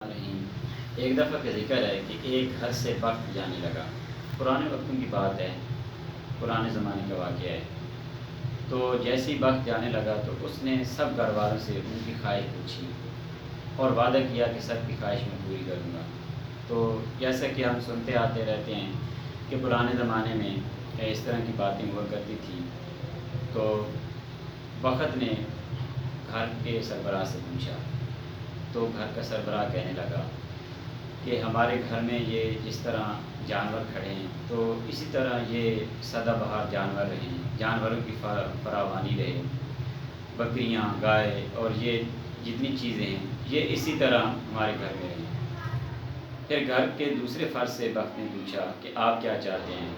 رحیم۔ ایک دفعہ کا ذکر ہے کہ ایک گھر سے بخت جانے لگا۔ پرانے وقتوں کی بات ہے، پرانے زمانے کا واقعہ ہے۔ تو جیسے ہی بخت جانے لگا تو اس نے سب گھر والوں سے ان کی خواہش پوچھی اور وعدہ کیا کہ سب کی خواہش میں پوری کروں گا۔ تو جیسا کہ ہم سنتے آتے رہتے ہیں کہ پرانے زمانے میں اس طرح کی باتیں ہوا کرتی تھیں۔ تو بخت نے گھر کے سربراہ سے پوچھا، تو گھر کا سربراہ کہنے لگا کہ ہمارے گھر میں یہ جس طرح جانور کھڑے ہیں تو اسی طرح یہ سدا بہار جانور رہیں، جانوروں کی فراوانی رہے، بکریاں، گائے اور یہ جتنی چیزیں ہیں یہ اسی طرح ہمارے گھر میں رہیں۔ پھر گھر کے دوسرے فرد سے بخت نے پوچھا کہ آپ کیا چاہتے ہیں؟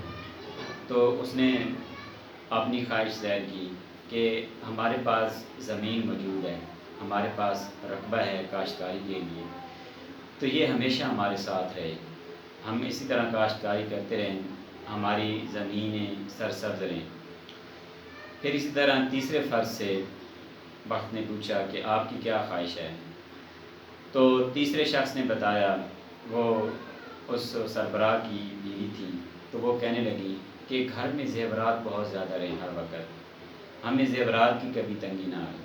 تو اس نے اپنی خواہش ظاہر کی کہ ہمارے پاس زمین موجود ہے، ہمارے پاس رقبہ ہے کاشتکاری کے لیے، تو یہ ہمیشہ ہمارے ساتھ رہے، ہم اسی طرح کاشتکاری کرتے رہیں، ہماری زمینیں سرسبز رہیں۔ پھر اسی طرح تیسرے فرد سے بخت نے پوچھا کہ آپ کی کیا خواہش ہے؟ تو تیسرے شخص نے بتایا، وہ اس سربراہ کی بیوی تھی، تو وہ کہنے لگی کہ گھر میں زیورات بہت زیادہ رہیں ہر وقت، ہمیں زیورات کی کبھی تنگی نہ آئے۔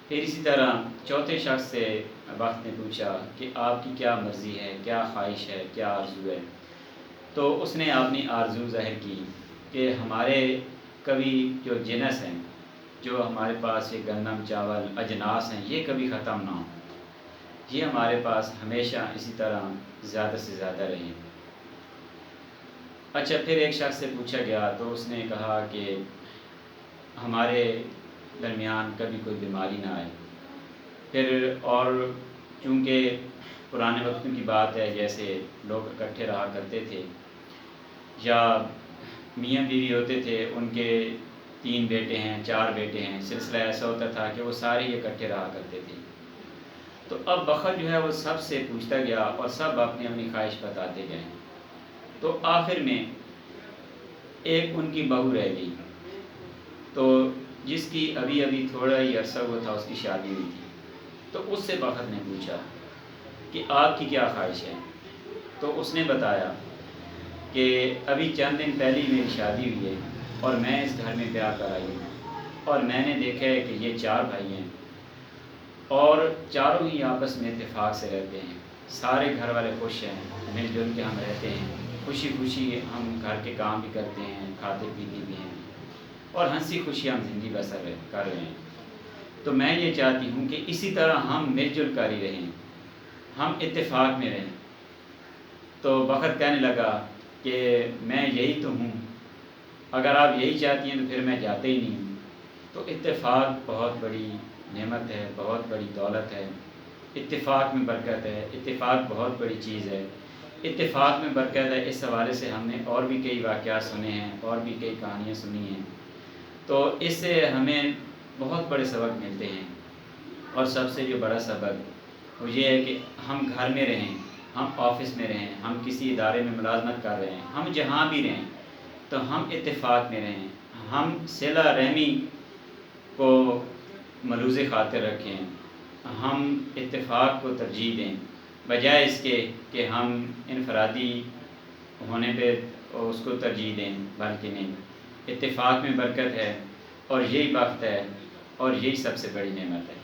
پھر اسی طرح چوتھے شخص سے بخت نے پوچھا کہ آپ کی کیا مرضی ہے، کیا خواہش ہے، کیا آرزو ہے؟ تو اس نے اپنی آرزو ظاہر کی کہ ہمارے کبھی جو جنس ہیں، جو ہمارے پاس یہ گندم، چاول، اجناس ہیں، یہ کبھی ختم نہ ہوں، یہ ہمارے پاس ہمیشہ اسی طرح زیادہ سے زیادہ رہیں۔ اچھا، پھر ایک شخص سے پوچھا گیا تو اس نے کہا کہ ہمارے درمیان کبھی کوئی بیماری نہ آئے۔ پھر اور چونکہ پرانے وقتوں کی بات ہے، جیسے لوگ اکٹھے رہا کرتے تھے یا میاں بیوی ہوتے تھے، ان کے 3 بیٹے ہیں، 4 بیٹے ہیں، سلسلہ ایسا ہوتا تھا کہ وہ سارے اکٹھے رہا کرتے تھے۔ تو اب بخت جو ہے وہ سب سے پوچھتا گیا اور سب اپنی اپنی خواہش بتاتے گئے۔ تو آخر میں ایک ان کی بہو رہ گئی، تو جس کی ابھی ابھی تھوڑا ہی عرصہ ہوا تھا اس کی شادی ہوئی تھی۔ تو اس سے بخت نے پوچھا کہ آپ کی کیا خواہش ہے؟ تو اس نے بتایا کہ ابھی چند دن پہلے میری شادی ہوئی ہے اور میں اس گھر میں بیاہ کر آئی ہوں، اور میں نے دیکھا ہے کہ یہ 4 بھائی ہیں اور چاروں ہی آپس میں اتفاق سے رہتے ہیں، سارے گھر والے خوش ہیں، مل جل کے ہم رہتے ہیں، خوشی خوشی ہم گھر کے کام بھی کرتے ہیں، کھاتے پیتے بھی ہیں اور ہنسی خوشی ہم زندگی بسر کر رہے ہیں۔ تو میں یہ چاہتی ہوں کہ اسی طرح ہم مل جل کر ہی رہیں، ہم اتفاق میں رہیں۔ تو بخت کہنے لگا کہ میں یہی تو ہوں، اگر آپ یہی چاہتی ہیں تو پھر میں جاتے ہی نہیں ہوں۔ تو اتفاق بہت بڑی نعمت ہے، بہت بڑی دولت ہے، اتفاق میں برکت ہے، اتفاق بہت بڑی چیز ہے، اتفاق میں برکت ہے۔ اس حوالے سے ہم نے اور بھی کئی واقعات سنے ہیں، اور بھی کئی کہانیاں سنی ہیں۔ تو اس سے ہمیں بہت بڑے سبق ملتے ہیں، اور سب سے جو بڑا سبق وہ یہ ہے کہ ہم گھر میں رہیں، ہم آفس میں رہیں، ہم کسی ادارے میں ملازمت کر رہے ہیں، ہم جہاں بھی رہیں تو ہم اتفاق میں رہیں، ہم صلہ رحمی کو ملوز خاطر رکھیں، ہم اتفاق کو ترجیح دیں بجائے اس کے کہ ہم انفرادی ہونے پہ اس کو ترجیح دیں، بلکہ نہیں۔ اتفاق میں برکت ہے اور یہی بخت ہے اور یہی سب سے بڑی نعمت ہے۔